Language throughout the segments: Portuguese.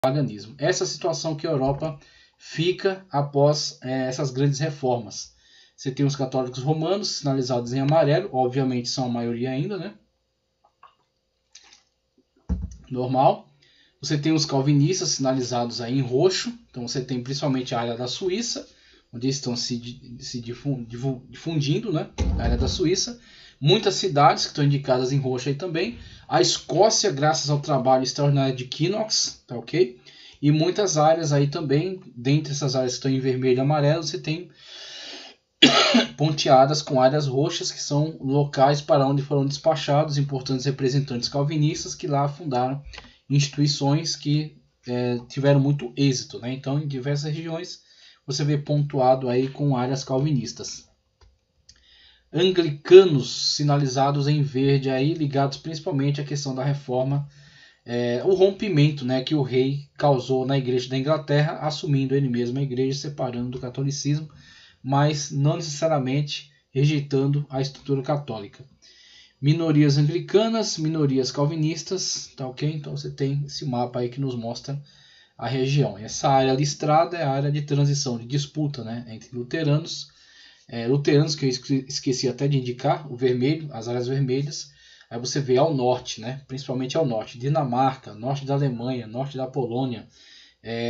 paganismo. Essa situação que a Europa fica após essas grandes reformas. Você tem os católicos romanos sinalizados em amarelo, obviamente são a maioria ainda, né? Normal. Você tem os calvinistas sinalizados aí em roxo, então você tem principalmente a área da Suíça, onde eles estão se difundindo, né? A área da Suíça. Muitas cidades que estão indicadas em roxo aí também. A Escócia, graças ao trabalho extraordinário de Knox, tá ok? E muitas áreas aí também, dentre essas áreas que estão em vermelho e amarelo, você tem ponteadas com áreas roxas, que são locais para onde foram despachados importantes representantes calvinistas que lá fundaram instituições que tiveram muito êxito, né? Então, em diversas regiões, você vê pontuado aí com áreas calvinistas. Anglicanos sinalizados em verde aí, ligados principalmente à questão da reforma, o rompimento, né, que o rei causou na igreja da Inglaterra, assumindo ele mesmo a igreja, separando do catolicismo, mas não necessariamente rejeitando a estrutura católica. Minorias anglicanas, minorias calvinistas, tá ok? Então você tem esse mapa aí que nos mostra a região. Essa área listrada é a área de transição, de disputa, né, entre luteranos, luteranos que eu esqueci até de indicar, o vermelho, as áreas vermelhas. Aí você vê ao norte, né, principalmente ao norte, Dinamarca, norte da Alemanha, norte da Polônia,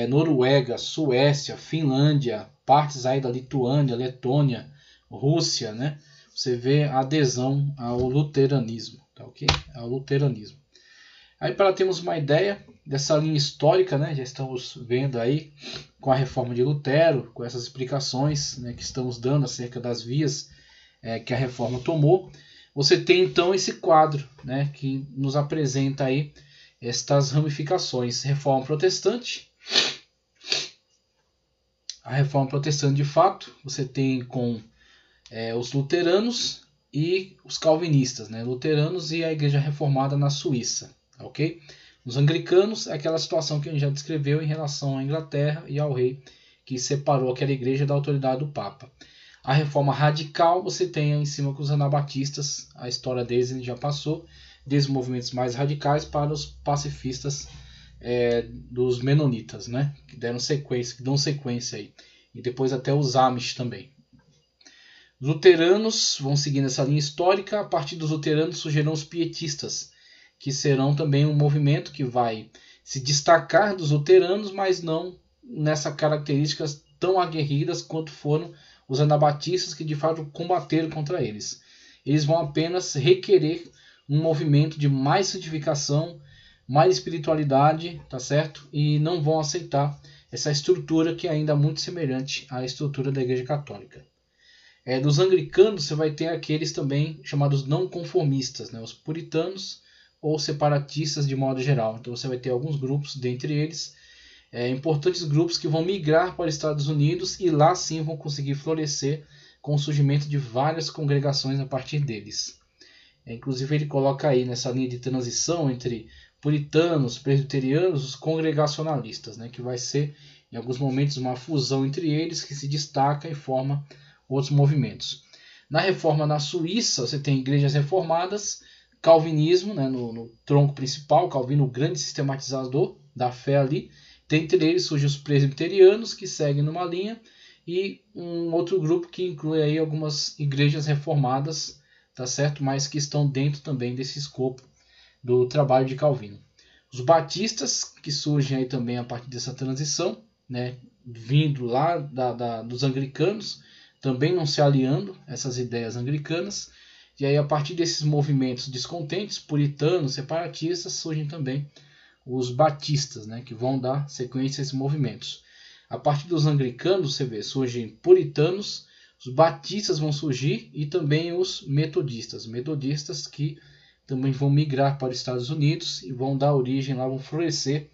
Noruega, Suécia, Finlândia, partes aí da Lituânia, Letônia, Rússia, né? Você vê a adesão ao luteranismo, tá ok? Ao luteranismo. Aí para termos uma ideia dessa linha histórica, né? Já estamos vendo aí com a reforma de Lutero, com essas explicações, né, que estamos dando acerca das vias que a reforma tomou. Você tem então esse quadro, né, que nos apresenta aí estas ramificações. Reforma protestante. A reforma protestante, de fato, você tem com os luteranos e os calvinistas, né? Luteranos e a igreja reformada na Suíça, ok? Os anglicanos é aquela situação que a gente já descreveu em relação à Inglaterra e ao rei, que separou aquela igreja da autoridade do Papa. A reforma radical você tem em cima com os anabatistas, a história deles a gente já passou, desde movimentos mais radicais para os pacifistas dos menonitas, né? Que dão sequência aí. E depois até os Amish também. Os luteranos vão seguindo essa linha histórica. A partir dos luteranos surgirão os pietistas, que serão também um movimento que vai se destacar dos luteranos, mas não nessas características tão aguerridas quanto foram os anabatistas, que de fato combateram contra eles. Eles vão apenas requerer um movimento de mais santificação, mais espiritualidade, tá certo? E não vão aceitar essa estrutura que é ainda muito semelhante à estrutura da Igreja Católica. Dos anglicanos você vai ter aqueles também chamados não conformistas, né? Os puritanos ou separatistas de modo geral. Então você vai ter alguns grupos, dentre eles, importantes grupos que vão migrar para os Estados Unidos e lá sim vão conseguir florescer com o surgimento de várias congregações a partir deles. Inclusive ele coloca aí nessa linha de transição entre puritanos, presbiterianos, os congregacionalistas, né, que vai ser em alguns momentos uma fusão entre eles que se destaca e forma outros movimentos. Na reforma na Suíça você tem igrejas reformadas, calvinismo, né, no tronco principal, Calvino, o grande sistematizador da fé ali. Dentre eles surgem os presbiterianos, que seguem numa linha, e um outro grupo que inclui aí algumas igrejas reformadas, tá certo? Mas que estão dentro também desse escopo do trabalho de Calvino. Os batistas, que surgem aí também a partir dessa transição, né, vindo lá dos anglicanos, também não se aliando a essas ideias anglicanas, e aí a partir desses movimentos descontentes, puritanos, separatistas, surgem também os batistas, né, que vão dar sequência a esses movimentos. A partir dos anglicanos, você vê, surgem puritanos, os batistas vão surgir e também os metodistas que também vão migrar para os Estados Unidos e vão dar origem lá, vão florescer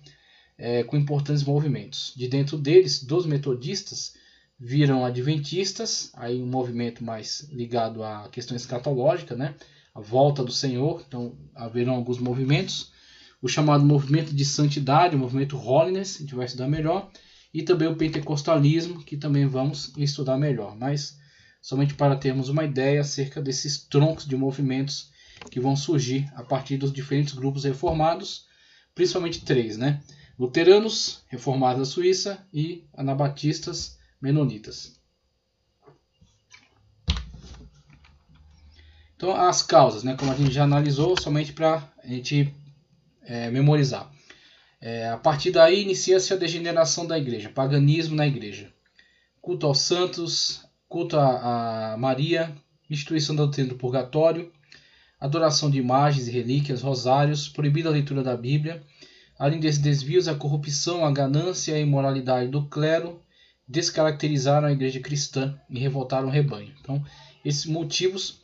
com importantes movimentos. De dentro deles, dos metodistas, viram adventistas, aí um movimento mais ligado a questão escatológica, né, a volta do Senhor, então haverão alguns movimentos. O chamado movimento de santidade, o movimento holiness, a gente vai estudar melhor, e também o pentecostalismo, que também vamos estudar melhor, mas somente para termos uma ideia acerca desses troncos de movimentos que vão surgir a partir dos diferentes grupos reformados, principalmente três, né? luteranos, reformados da Suíça e anabatistas, menonitas. Então, as causas, né, como a gente já analisou, somente para a gente memorizar. A partir daí inicia-se a degeneração da igreja, paganismo na igreja. Culto aos santos, culto a Maria, instituição da doutrina do purgatório, adoração de imagens e relíquias, rosários, proibida a leitura da Bíblia. Além desses desvios, a corrupção, a ganância e a imoralidade do clero descaracterizaram a igreja cristã e revoltaram o rebanho. Então, esses motivos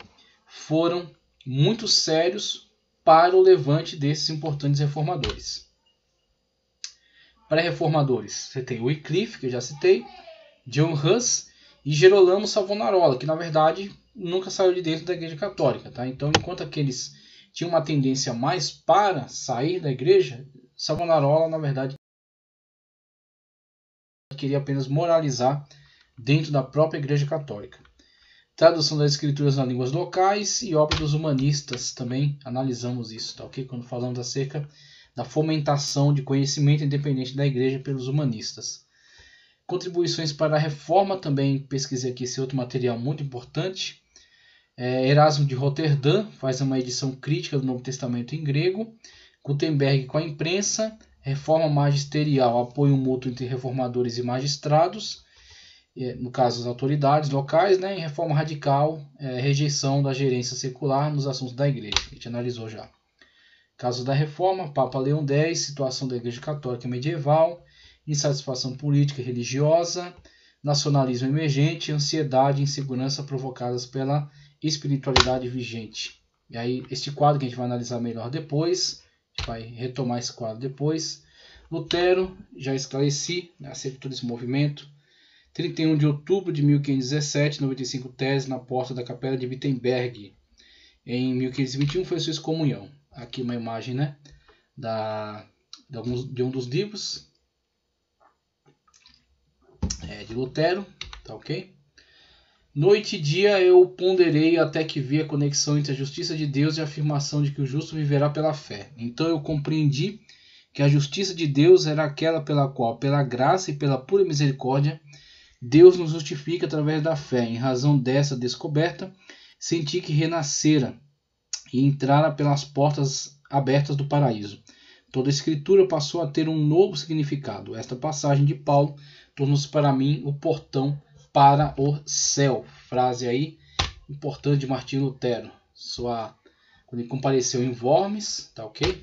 foram muito sérios para o levante desses importantes reformadores. Pré-reformadores, você tem Wycliffe, que eu já citei, John Huss e Gerolamo Savonarola, que na verdade nunca saiu de dentro da igreja católica. Tá? Então, enquanto aqueles tinham uma tendência mais para sair da igreja, Savonarola, na verdade, queria apenas moralizar dentro da própria igreja católica. Tradução das escrituras nas línguas locais e obra dos humanistas, também analisamos isso, tá, okay? Quando falamos acerca da fomentação de conhecimento independente da igreja pelos humanistas. Contribuições para a reforma, também pesquisei aqui esse outro material muito importante. Erasmo de Roterdã faz uma edição crítica do Novo Testamento em grego. Gutenberg com a imprensa. Reforma magisterial, apoio mútuo entre reformadores e magistrados, no caso as autoridades locais, né? E reforma radical, rejeição da gerência secular nos assuntos da igreja, que a gente analisou já. Caso da reforma, Papa Leão X, situação da igreja católica medieval, insatisfação política e religiosa, nacionalismo emergente, ansiedade e insegurança provocadas pela espiritualidade vigente. E aí, este quadro que a gente vai analisar melhor depois, a gente vai retomar esse quadro depois. Lutero, já esclareci acerca de todo esse movimento. 31 de outubro de 1517, 95 teses na porta da capela de Wittenberg. Em 1521 foi sua excomunhão. Aqui uma imagem, né, de um dos livros de Lutero, tá ok? Noite e dia eu ponderei até que vi a conexão entre a justiça de Deus e a afirmação de que o justo viverá pela fé. Então eu compreendi que a justiça de Deus era aquela pela qual, pela graça e pela pura misericórdia, Deus nos justifica através da fé. Em razão dessa descoberta, senti que renascera e entrara pelas portas abertas do paraíso. Toda a escritura passou a ter um novo significado. Esta passagem de Paulo tornou-se para mim o portão para o céu. Frase aí importante de Martinho Lutero. Quando ele compareceu em Worms, tá ok?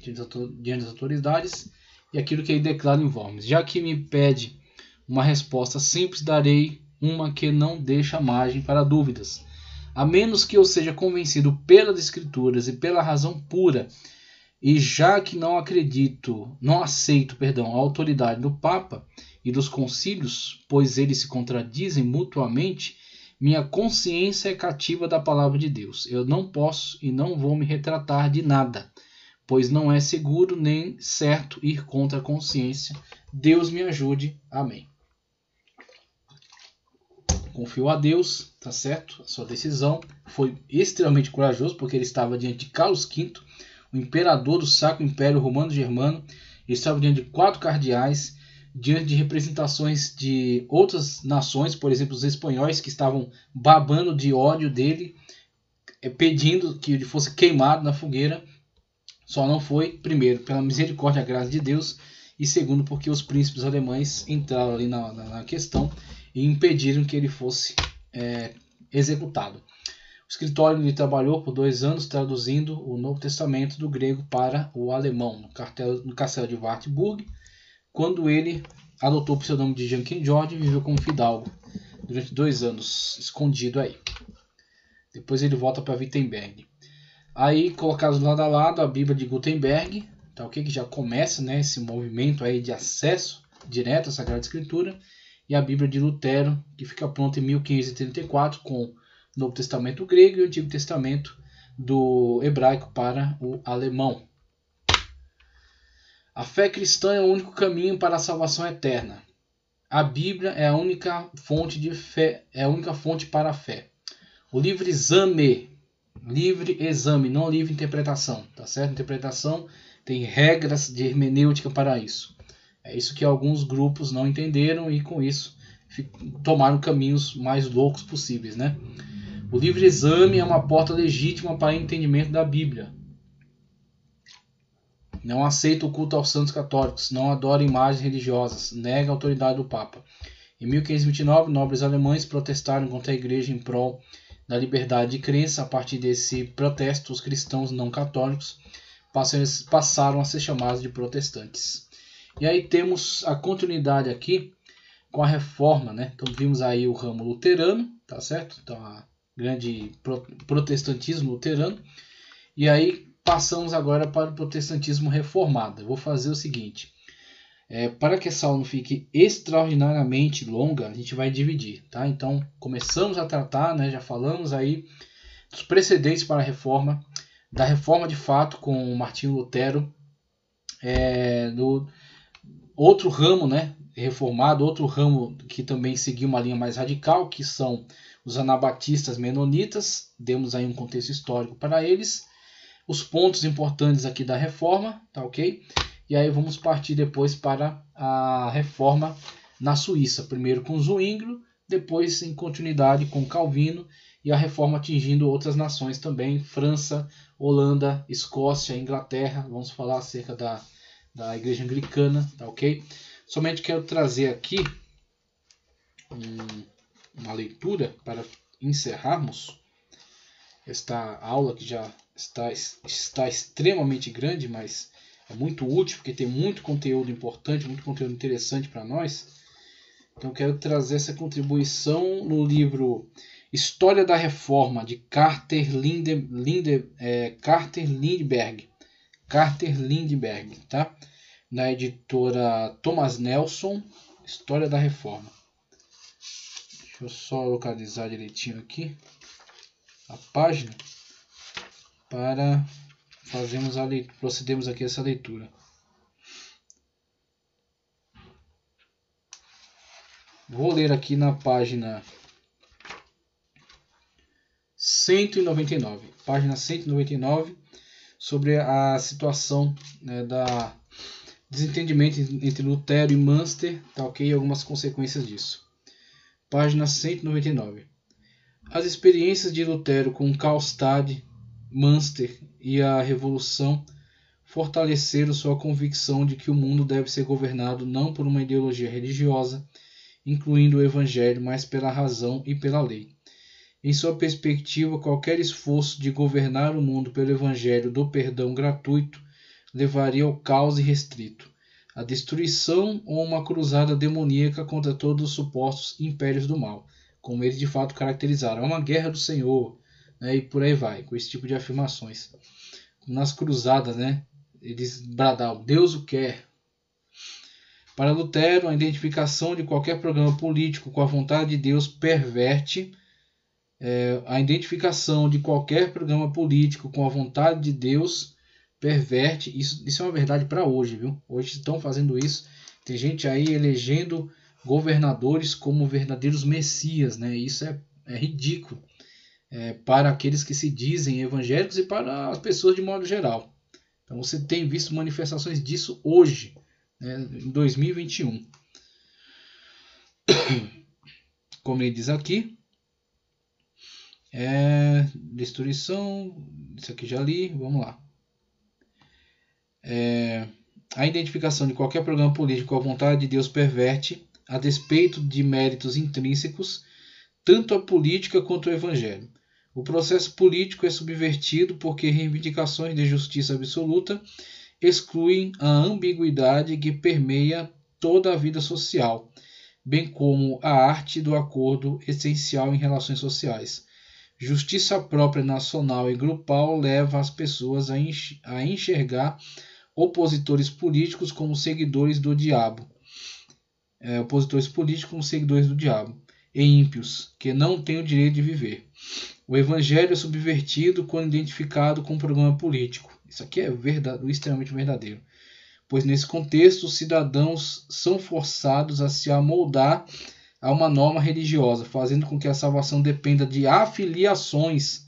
Diante das autoridades, e aquilo que ele declara em Worms. Já que me pede uma resposta simples, darei uma que não deixa margem para dúvidas. A menos que eu seja convencido pelas escrituras e pela razão pura, e já que não aceito a autoridade do Papa e dos concílios, pois eles se contradizem mutuamente, minha consciência é cativa da palavra de Deus. Eu não posso e não vou me retratar de nada, pois não é seguro nem certo ir contra a consciência. Deus me ajude. Amém. Confio a Deus, tá certo? A sua decisão foi extremamente corajosa, porque ele estava diante de Carlos V, o imperador do Sacro Império Romano-Germano. Ele estava diante de 4 cardeais, diante de representações de outras nações, por exemplo, os espanhóis, que estavam babando de ódio dele, pedindo que ele fosse queimado na fogueira. Só não foi, primeiro, pela misericórdia e a graça de Deus, e segundo, porque os príncipes alemães entraram ali na questão e impediram que ele fosse executado. O escritório ele trabalhou por 2 anos traduzindo o Novo Testamento do grego para o alemão, no castelo de Wartburg, quando ele adotou o pseudônimo de Jean King George e viveu como fidalgo durante 2 anos, escondido aí. Depois ele volta para Wittenberg. Aí, colocados lado a lado, a Bíblia de Gutenberg, tá, okay? Que já começa, né, esse movimento aí de acesso direto à Sagrada Escritura, e a Bíblia de Lutero, que fica pronta em 1534, com o Novo Testamento grego e o Antigo Testamento do hebraico para o alemão. A fé cristã é o único caminho para a salvação eterna. A Bíblia é a única fonte de fé, é a única fonte para a fé. O livre exame, não livre interpretação, tá certo? Interpretação tem regras de hermenêutica para isso. É isso que alguns grupos não entenderam e com isso tomaram caminhos mais loucos possíveis, né? O livre exame é uma porta legítima para o entendimento da Bíblia. Não aceita o culto aos santos católicos, não adora imagens religiosas, nega a autoridade do Papa. Em 1529, nobres alemães protestaram contra a Igreja em prol da liberdade de crença. A partir desse protesto, os cristãos não católicos passaram a ser chamados de protestantes. E aí temos a continuidade aqui com a reforma, né? Então vimos aí o ramo luterano, tá certo? Então a grande protestantismo luterano. E aí passamos agora para o protestantismo reformado. Eu vou fazer o seguinte, para que essa aula não fique extraordinariamente longa, a gente vai dividir, tá? Então começamos a tratar, né? Já falamos aí dos precedentes para a reforma, da reforma de fato com Martinho Lutero, do outro ramo, né, reformado, outro ramo que também seguiu uma linha mais radical, que são os anabatistas menonitas. Demos aí um contexto histórico para eles, os pontos importantes aqui da reforma, tá ok? E aí vamos partir depois para a reforma na Suíça, primeiro com Zwinglio, depois em continuidade com Calvino, e a reforma atingindo outras nações também, França, Holanda, Escócia, Inglaterra. Vamos falar acerca da Igreja Anglicana, tá ok? Somente quero trazer aqui uma leitura para encerrarmos esta aula, que já está extremamente grande, mas é muito útil, porque tem muito conteúdo importante, muito conteúdo interessante para nós. Então quero trazer essa contribuição no livro História da Reforma, de Carter Lindbergh, tá? Na editora Thomas Nelson, História da Reforma. Deixa eu só localizar direitinho aqui a página para procedermos aqui a essa leitura. Vou ler aqui na página 199. Página 199, sobre a situação, né, da desentendimento entre Lutero e Münster, tá ok? E algumas consequências disso. Página 199. As experiências de Lutero com Karlstadt, Münster e a Revolução fortaleceram sua convicção de que o mundo deve ser governado não por uma ideologia religiosa, incluindo o Evangelho, mas pela razão e pela lei. Em sua perspectiva, qualquer esforço de governar o mundo pelo Evangelho do perdão gratuito levaria ao caos irrestrito, à destruição ou uma cruzada demoníaca contra todos os supostos impérios do mal, como eles de fato caracterizaram. É uma guerra do Senhor, né, e por aí vai, com esse tipo de afirmações. Nas cruzadas, né, eles bradavam, Deus o quer. Para Lutero, a identificação de qualquer programa político com a vontade de Deus perverte. A identificação de qualquer programa político com a vontade de Deus perverte. Isso é uma verdade para hoje, viu? Hoje estão fazendo isso. Tem gente aí elegendo governadores como verdadeiros messias, né? Isso é ridículo para aqueles que se dizem evangélicos e para as pessoas de modo geral. Então você tem visto manifestações disso hoje, né, em 2021. Como ele diz aqui, destruição, isso aqui já li, vamos lá. A identificação de qualquer programa político com a vontade de Deus perverte, a despeito de méritos intrínsecos, tanto a política quanto o evangelho. O processo político é subvertido porque reivindicações de justiça absoluta excluem a ambiguidade que permeia toda a vida social, bem como a arte do acordo essencial em relações sociais. Justiça própria nacional e grupal leva as pessoas a enxergar opositores políticos como seguidores do diabo. E ímpios, que não têm o direito de viver. O evangelho é subvertido quando identificado com um programa político. Isso aqui é extremamente verdadeiro. Pois nesse contexto, os cidadãos são forçados a se amoldar a uma norma religiosa, fazendo com que a salvação dependa de afiliações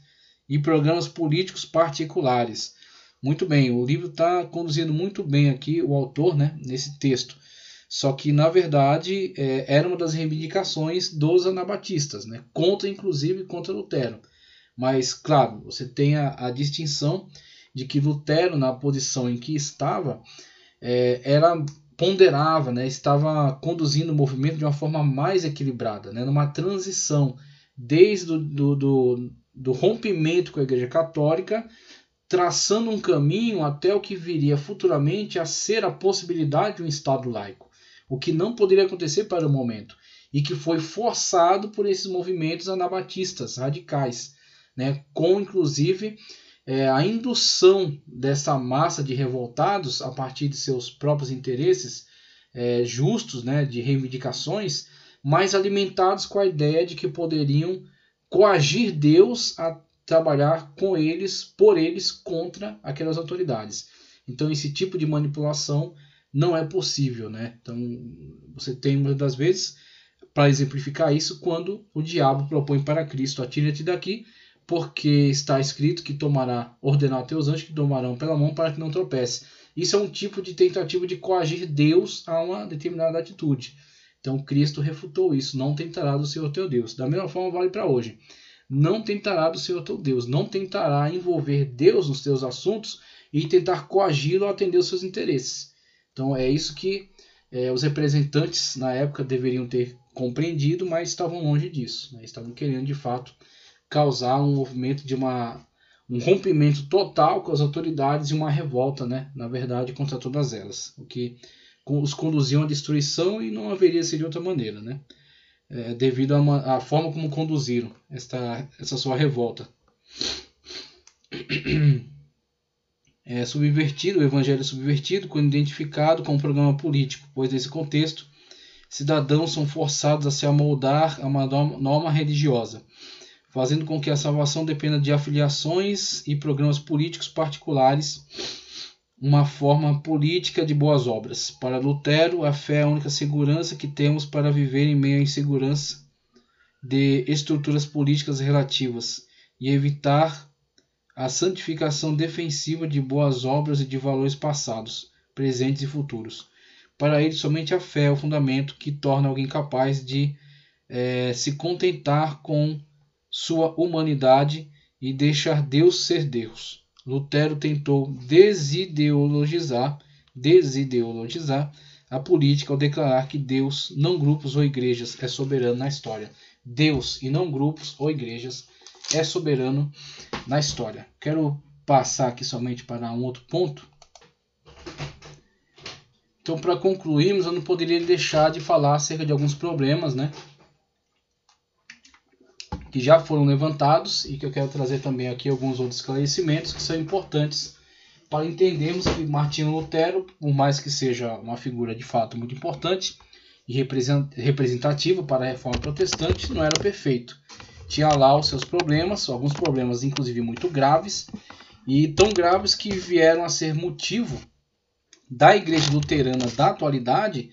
e programas políticos particulares. Muito bem, o livro está conduzindo muito bem aqui, o autor, né, nesse texto. Só que, na verdade, era uma das reivindicações dos anabatistas, né? Inclusive contra Lutero. Mas, claro, você tem a distinção de que Lutero, na posição em que estava, ponderava, né? Estava conduzindo o movimento de uma forma mais equilibrada, né? Numa transição desde do rompimento com a Igreja Católica, traçando um caminho até o que viria futuramente a ser a possibilidade de um Estado laico, o que não poderia acontecer para o momento, e que foi forçado por esses movimentos anabatistas radicais, né, com inclusive a indução dessa massa de revoltados a partir de seus próprios interesses justos, né, de reivindicações, mas alimentados com a ideia de que poderiam coagir Deus a trabalhar com eles, por eles, contra aquelas autoridades. Então esse tipo de manipulação não é possível, né? Então você tem muitas das vezes, para exemplificar isso, quando o diabo propõe para Cristo: atira-te daqui, porque está escrito que ordenar a teus anjos que tomarão pela mão para que não tropece. Isso é um tipo de tentativa de coagir Deus a uma determinada atitude. Então Cristo refutou isso: não tentará do Senhor teu Deus. Da mesma forma vale para hoje: não tentará do Senhor teu Deus, não tentará envolver Deus nos teus assuntos e tentar coagi-lo a atender os seus interesses. Então é isso que os representantes na época deveriam ter compreendido, mas estavam longe disso, né? Estavam querendo de fato causar um movimento de um rompimento total com as autoridades e uma revolta, né, na verdade, contra todas elas, o que os conduziam à destruição, e não haveria sido de outra maneira, né? Devido à forma como conduziram essa sua revolta. O evangelho é subvertido quando identificado com um programa político, pois nesse contexto, cidadãos são forçados a se amoldar a uma norma religiosa, fazendo com que a salvação dependa de afiliações e programas políticos particulares, uma forma política de boas obras. Para Lutero, a fé é a única segurança que temos para viver em meio à insegurança de estruturas políticas relativas e evitar a santificação defensiva de boas obras e de valores passados, presentes e futuros. Para ele, somente a fé é o fundamento que torna alguém capaz de se contentar com sua humanidade e deixar Deus ser Deus. Lutero tentou desideologizar a política ao declarar que Deus, não grupos ou igrejas, é soberano na história. Deus, e não grupos ou igrejas, é soberano na história. Quero passar aqui somente para um outro ponto. Então, para concluirmos, eu não poderia deixar de falar acerca de alguns problemas, né, que já foram levantados, e que eu quero trazer também aqui alguns outros esclarecimentos que são importantes para entendermos que Martinho Lutero, por mais que seja uma figura de fato muito importante e representativa para a reforma protestante, não era perfeito. Tinha lá os seus problemas, alguns problemas inclusive muito graves, e tão graves que vieram a ser motivo da Igreja Luterana da atualidade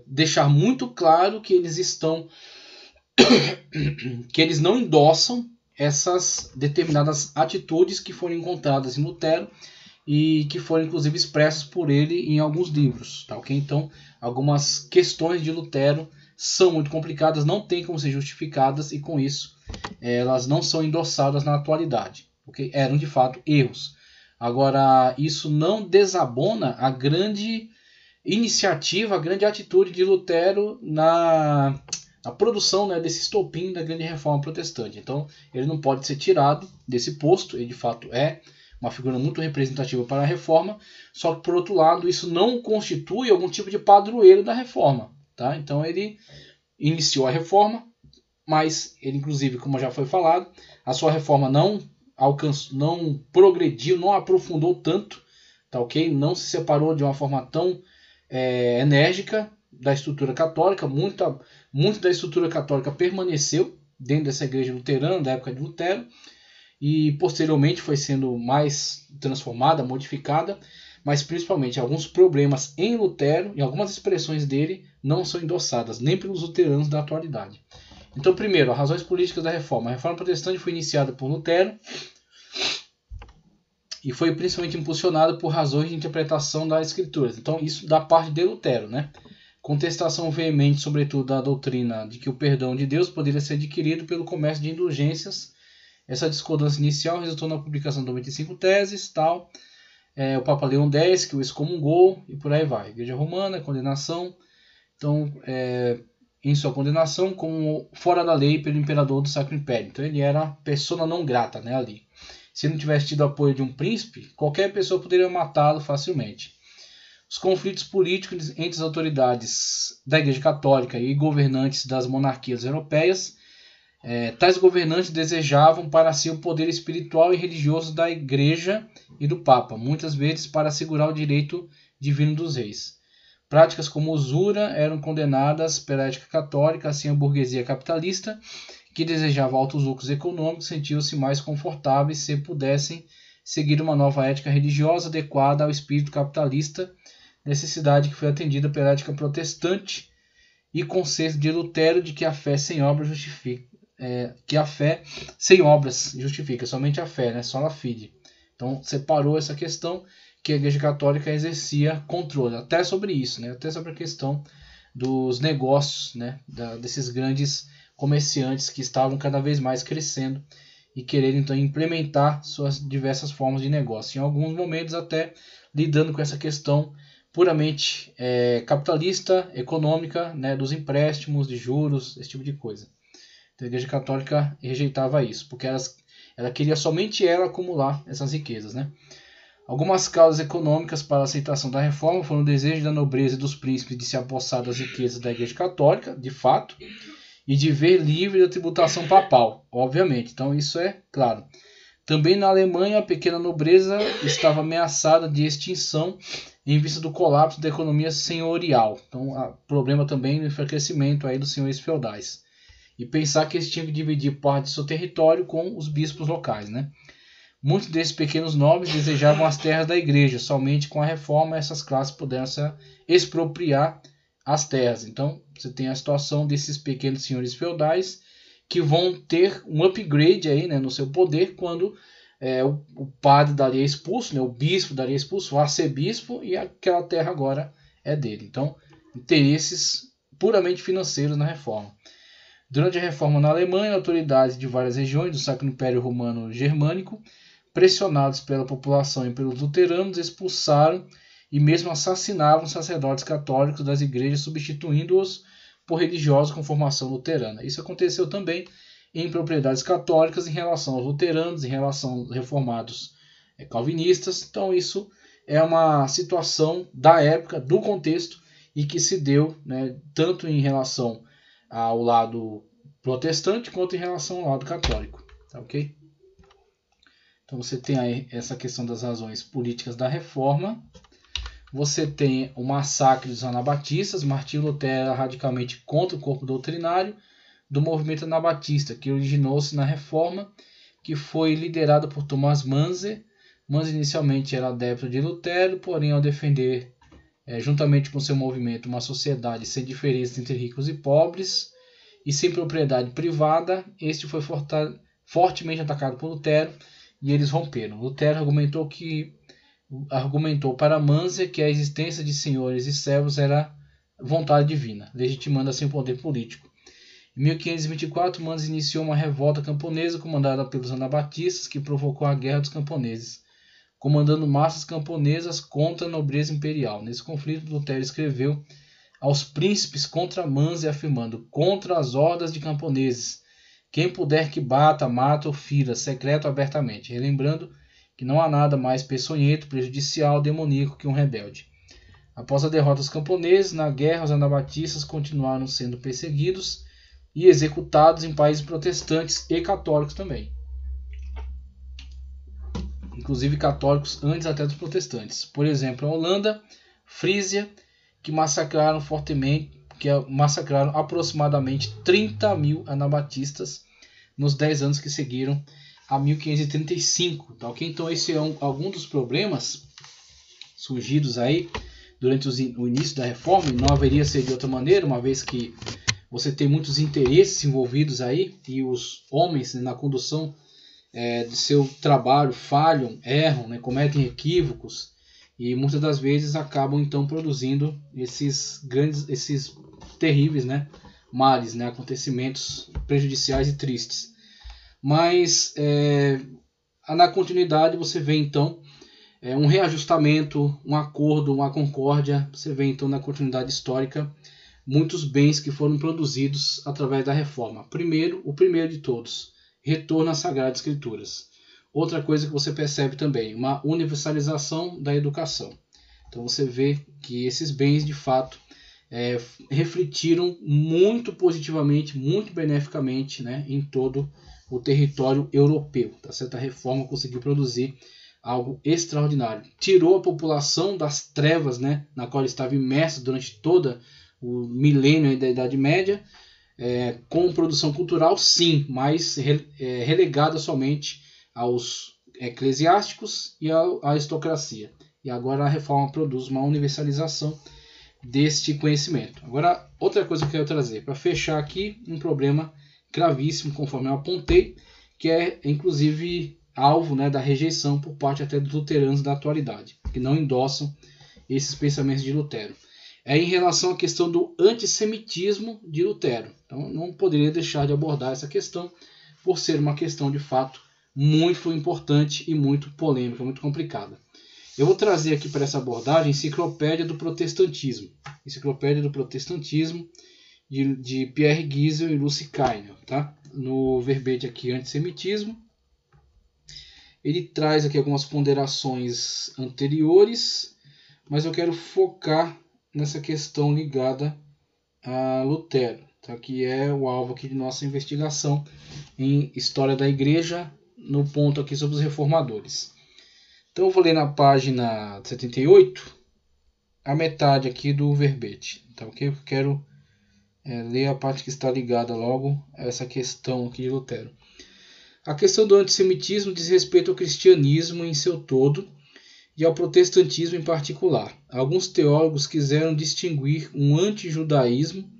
deixar muito claro que eles não endossam essas determinadas atitudes que foram encontradas em Lutero e que foram inclusive expressas por ele em alguns livros, tá, ok? Então, algumas questões de Lutero são muito complicadas, não tem como ser justificadas, e com isso elas não são endossadas na atualidade, ok? Eram de fato erros. Agora, isso não desabona a grande iniciativa, a grande atitude de Lutero na produção, né, desse estopim da grande reforma protestante. Então, ele não pode ser tirado desse posto, ele de fato é uma figura muito representativa para a reforma, só que, por outro lado, isso não constitui algum tipo de padroeiro da reforma, tá? Então, ele iniciou a reforma, mas ele, inclusive, como já foi falado, a sua reforma não progrediu, não aprofundou tanto, tá, ok? Não se separou de uma forma tão enérgica da estrutura católica. Muito da estrutura católica permaneceu dentro dessa igreja luterana da época de Lutero, e posteriormente foi sendo mais transformada, modificada, mas principalmente alguns problemas em Lutero e algumas expressões dele não são endossadas nem pelos luteranos da atualidade. Então, primeiro, as razões políticas da reforma. A reforma protestante foi iniciada por Lutero e foi principalmente impulsionado por razões de interpretação das escrituras. Então isso da parte de Lutero, né? Contestação veemente, sobretudo, da doutrina de que o perdão de Deus poderia ser adquirido pelo comércio de indulgências. Essa discordância inicial resultou na publicação de 95 teses, tal. O Papa Leão X, que o excomungou, e por aí vai. Igreja Romana, condenação. Então, em sua condenação, como fora da lei pelo imperador do Sacro Império. Então, ele era persona não grata, né, ali. Se não tivesse tido apoio de um príncipe, qualquer pessoa poderia matá-lo facilmente. Os conflitos políticos entre as autoridades da Igreja Católica e governantes das monarquias europeias, tais governantes desejavam para si o poder espiritual e religioso da Igreja e do Papa, muitas vezes para assegurar o direito divino dos reis. Práticas como usura eram condenadas pela ética católica, assim a burguesia capitalista, que desejava altos lucros econômicos, sentiu-se mais confortáveis se pudessem seguir uma nova ética religiosa adequada ao espírito capitalista, necessidade que foi atendida pela ética protestante e conceito de Lutero de que a fé sem obras justifica, somente a fé, né? Sola fide. Então separou essa questão que a Igreja Católica exercia controle, até sobre isso, né? Até sobre a questão dos negócios, né? Desses grandes comerciantes que estavam cada vez mais crescendo e querendo então implementar suas diversas formas de negócio, em alguns momentos até lidando com essa questão puramente capitalista, econômica, né, dos empréstimos, de juros, esse tipo de coisa. Então, a Igreja Católica rejeitava isso, porque ela queria somente ela acumular essas riquezas, né? Algumas causas econômicas para a aceitação da reforma foram o desejo da nobreza e dos príncipes de se apossar das riquezas da Igreja Católica, de fato, e de ver livre da tributação papal, obviamente. Então isso é claro. Também na Alemanha, a pequena nobreza estava ameaçada de extinção em vista do colapso da economia senhorial. Então, há problema também no enfraquecimento aí dos senhores feudais. E pensar que eles tinham que dividir parte do seu território com os bispos locais, né? Muitos desses pequenos nobres desejavam as terras da igreja. Somente com a reforma essas classes puderam se expropriar as terras. Então, você tem a situação desses pequenos senhores feudais que vão ter um upgrade aí, né, no seu poder quando o padre dali é expulso, né, o bispo dali é expulso, o arcebispo, e aquela terra agora é dele. Então, interesses puramente financeiros na reforma. Durante a reforma na Alemanha, autoridades de várias regiões do Sacro Império Romano Germânico, pressionados pela população e pelos luteranos, expulsaram e mesmo assassinavam sacerdotes católicos das igrejas, substituindo-os por religiosos com formação luterana. Isso aconteceu também em propriedades católicas em relação aos luteranos, em relação aos reformados calvinistas. Então isso é uma situação da época, do contexto, e que se deu, né, tanto em relação ao lado protestante quanto em relação ao lado católico. Tá, ok? Então você tem aí essa questão das razões políticas da reforma. Você tem o massacre dos anabatistas. Martinho Lutero era radicalmente contra o corpo doutrinário do movimento anabatista, que originou-se na reforma, que foi liderada por Thomas Manze. Manze inicialmente era adepto de Lutero, porém ao defender, juntamente com seu movimento, uma sociedade sem diferença entre ricos e pobres e sem propriedade privada, este foi fortemente atacado por Lutero e eles romperam. Lutero argumentou para Manze que a existência de senhores e servos era vontade divina, legitimando assim o poder político. Em 1524, Manze iniciou uma revolta camponesa comandada pelos anabatistas que provocou a Guerra dos Camponeses, comandando massas camponesas contra a nobreza imperial. Nesse conflito, Lutero escreveu aos príncipes contra Manze, afirmando: contra as hordas de camponeses, quem puder que bata, mata ou fira, secreto ou abertamente, relembrando que não há nada mais peçonhento, prejudicial, demoníaco que um rebelde. Após a derrota dos camponeses, na guerra, os anabatistas continuaram sendo perseguidos e executados em países protestantes e católicos também. Inclusive católicos antes até dos protestantes. Por exemplo, a Holanda, Frísia, que massacraram aproximadamente 30 mil anabatistas nos 10 anos que seguiram a 1535. Tá, okay? Então esse é algum dos problemas surgidos aí durante o início da reforma, e não haveria ser de outra maneira, uma vez que você tem muitos interesses envolvidos aí, e os homens, né, na condução de seu trabalho falham, erram, né, cometem equívocos e muitas das vezes acabam então produzindo esses terríveis, né, males, né, acontecimentos prejudiciais e tristes. Mas na continuidade você vê então um reajustamento, um acordo, uma concórdia. Você vê então na continuidade histórica muitos bens que foram produzidos através da reforma. O primeiro de todos, retorno às Sagradas Escrituras. Outra coisa que você percebe também, uma universalização da educação. Então você vê que esses bens de fato refletiram muito positivamente, muito beneficamente, né, em todo o território europeu. Tá certo? A reforma conseguiu produzir algo extraordinário. Tirou a população das trevas, né, na qual estava imersa durante todo o milênio da Idade Média, com produção cultural, sim, mas relegada somente aos eclesiásticos e à aristocracia. E agora a reforma produz uma universalização deste conhecimento. Agora, outra coisa que eu quero trazer, para fechar aqui, um problema gravíssimo, conforme eu apontei, que é inclusive alvo, né, da rejeição por parte até dos luteranos da atualidade, que não endossam esses pensamentos de Lutero. É em relação à questão do antissemitismo de Lutero. Então, não poderia deixar de abordar essa questão, por ser uma questão de fato muito importante e muito polêmica, muito complicada. Eu vou trazer aqui para essa abordagem a Enciclopédia do Protestantismo. Enciclopédia do Protestantismo de Pierre Giesel e Lucy Kainer. Tá? No verbete aqui, antissemitismo. Ele traz aqui algumas ponderações anteriores, mas eu quero focar nessa questão ligada a Lutero, tá? Que é o alvo aqui de nossa investigação em História da Igreja, no ponto aqui sobre os reformadores. Então eu vou ler na página 78 a metade aqui do verbete, tá ok? Eu quero ler a parte que está ligada logo a essa questão aqui de Lutero. A questão do antissemitismo diz respeito ao cristianismo em seu todo e ao protestantismo em particular. Alguns teólogos quiseram distinguir um antijudaísmo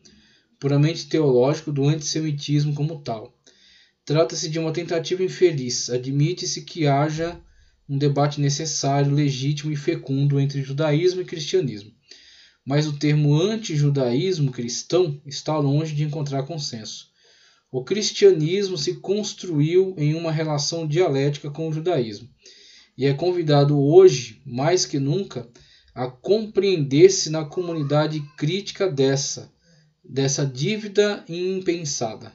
puramente teológico do antissemitismo como tal. Trata-se de uma tentativa infeliz. Admite-se que haja um debate necessário, legítimo e fecundo entre judaísmo e cristianismo. Mas o termo antijudaísmo cristão está longe de encontrar consenso. O cristianismo se construiu em uma relação dialética com o judaísmo e é convidado hoje, mais que nunca, a compreender-se na comunidade crítica dessa dívida impensada.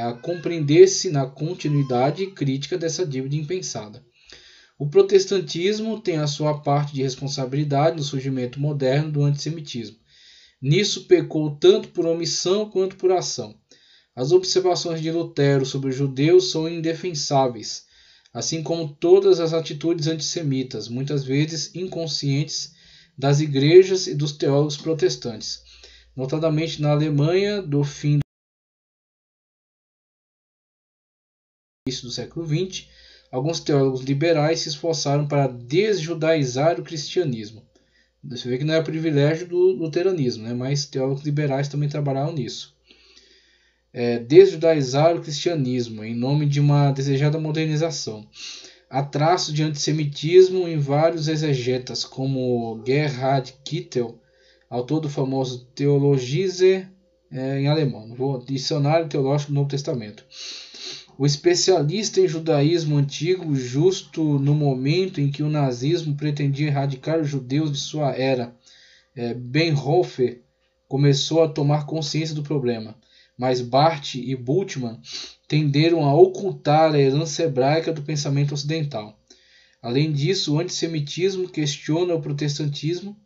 A compreender-se na continuidade crítica dessa dívida impensada. O protestantismo tem a sua parte de responsabilidade no surgimento moderno do antissemitismo. Nisso pecou tanto por omissão quanto por ação. As observações de Lutero sobre os judeus são indefensáveis, assim como todas as atitudes antissemitas, muitas vezes inconscientes, das igrejas e dos teólogos protestantes, notadamente na Alemanha do fim do início do século XX. Alguns teólogos liberais se esforçaram para desjudaizar o cristianismo. Você vê que não é privilégio do luteranismo, né? Mas teólogos liberais também trabalharam nisso. Desjudaizar o cristianismo em nome de uma desejada modernização. Há traços de antissemitismo em vários exegetas, como Gerhard Kittel, autor do famoso Theologische em alemão, Dicionário Teológico do Novo Testamento. O especialista em judaísmo antigo, justo no momento em que o nazismo pretendia erradicar os judeus de sua era, Bonhoeffer começou a tomar consciência do problema, mas Barth e Bultmann tenderam a ocultar a herança hebraica do pensamento ocidental. Além disso, o antissemitismo questiona o protestantismo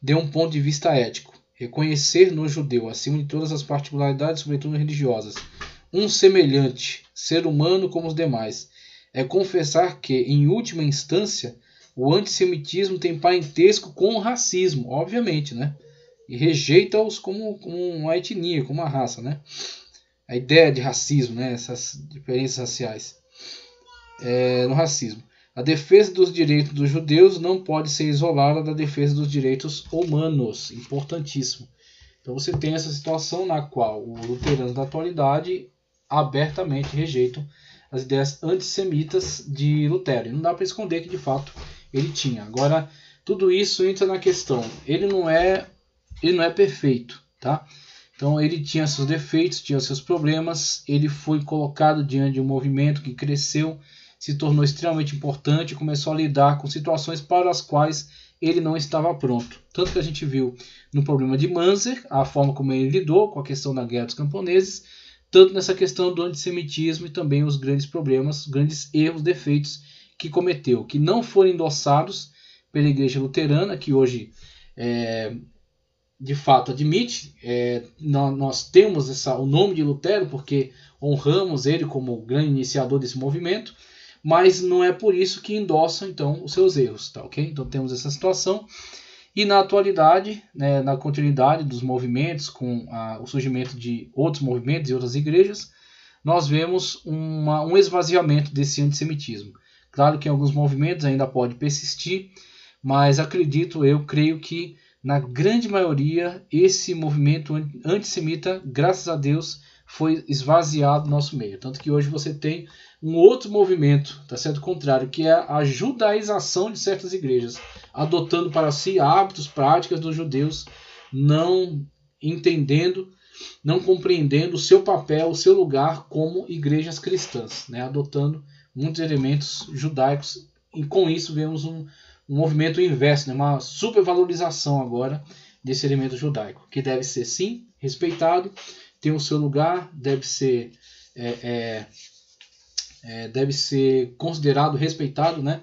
de um ponto de vista ético. Reconhecer no judeu, acima de todas as particularidades, sobretudo religiosas, um semelhante, ser humano como os demais, é confessar que, em última instância, o antissemitismo tem parentesco com o racismo, obviamente, né? E rejeita-os como uma etnia, como uma raça, né? A ideia de racismo, né? Essas diferenças raciais no racismo. A defesa dos direitos dos judeus não pode ser isolada da defesa dos direitos humanos, importantíssimo. Então você tem essa situação na qual os luteranos da atualidade abertamente rejeitam as ideias antissemitas de Lutero. E não dá para esconder que de fato ele tinha. Agora, tudo isso entra na questão. Ele não é perfeito, tá? Então ele tinha seus defeitos, tinha seus problemas. Ele foi colocado diante de um movimento que cresceu, se tornou extremamente importante, começou a lidar com situações para as quais ele não estava pronto. Tanto que a gente viu no problema de Münzer, a forma como ele lidou com a questão da guerra dos camponeses, tanto nessa questão do antissemitismo e também os grandes problemas, os grandes erros, defeitos que cometeu, que não foram endossados pela Igreja Luterana, que hoje de fato admite. Nós temos o nome de Lutero porque honramos ele como o grande iniciador desse movimento, mas não é por isso que endossam então os seus erros, tá, ok? Então temos essa situação. E na atualidade, né, na continuidade dos movimentos, com o surgimento de outros movimentos e outras igrejas, nós vemos um esvaziamento desse antissemitismo. Claro que em alguns movimentos ainda pode persistir, mas eu creio que na grande maioria esse movimento antissemita, graças a Deus, foi esvaziado no nosso meio. Tanto que hoje você tem um outro movimento, tá certo? Contrário, que é a judaização de certas igrejas, adotando para si hábitos, práticas dos judeus, não entendendo, não compreendendo o seu papel, o seu lugar como igrejas cristãs, né? Adotando muitos elementos judaicos, e com isso vemos um movimento inverso, né? Uma supervalorização agora desse elemento judaico, que deve ser sim respeitado, tem o seu lugar, deve ser considerado, respeitado, né?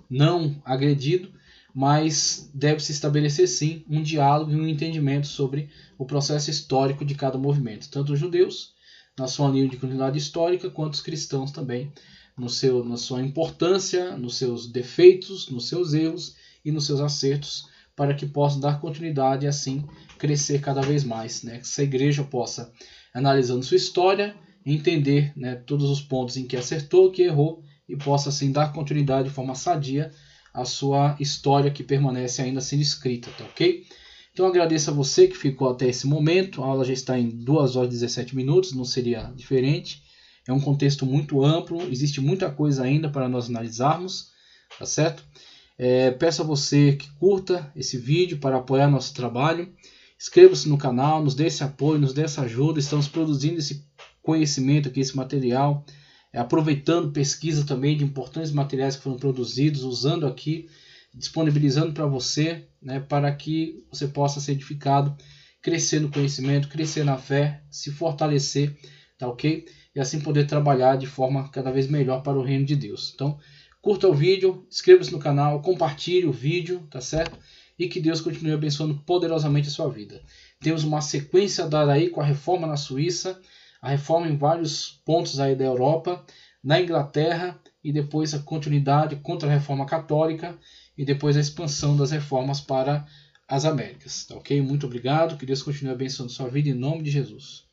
Não agredido, mas deve se estabelecer sim um diálogo e um entendimento sobre o processo histórico de cada movimento, tanto os judeus na sua linha de continuidade histórica, quanto os cristãos também na sua importância, nos seus defeitos, nos seus erros e nos seus acertos, para que possam dar continuidade e assim crescer cada vez mais, né? Que essa igreja possa, analisando sua história, entender, né, todos os pontos em que acertou, que errou, e possa assim dar continuidade de forma sadia à sua história que permanece ainda sendo escrita, tá ok? Então agradeço a você que ficou até esse momento. A aula já está em 2 horas e 17 minutos, não seria diferente. É um contexto muito amplo, existe muita coisa ainda para nós analisarmos, tá certo? Peço a você que curta esse vídeo para apoiar nosso trabalho. Inscreva-se no canal, nos dê esse apoio, nos dê essa ajuda. Estamos produzindo esse conhecimento aqui, esse material, aproveitando pesquisa também de importantes materiais que foram produzidos, usando aqui, disponibilizando para você, né, para que você possa ser edificado, crescer no conhecimento, crescer na fé, se fortalecer, tá ok? E assim poder trabalhar de forma cada vez melhor para o reino de Deus. Então, curta o vídeo, inscreva-se no canal, compartilhe o vídeo, tá certo? E que Deus continue abençoando poderosamente a sua vida. Temos uma sequência dada aí com a reforma na Suíça, a reforma em vários pontos aí da Europa, na Inglaterra, e depois a continuidade contra a reforma católica, e depois a expansão das reformas para as Américas. Tá ok? Muito obrigado, que Deus continue abençoando a sua vida em nome de Jesus.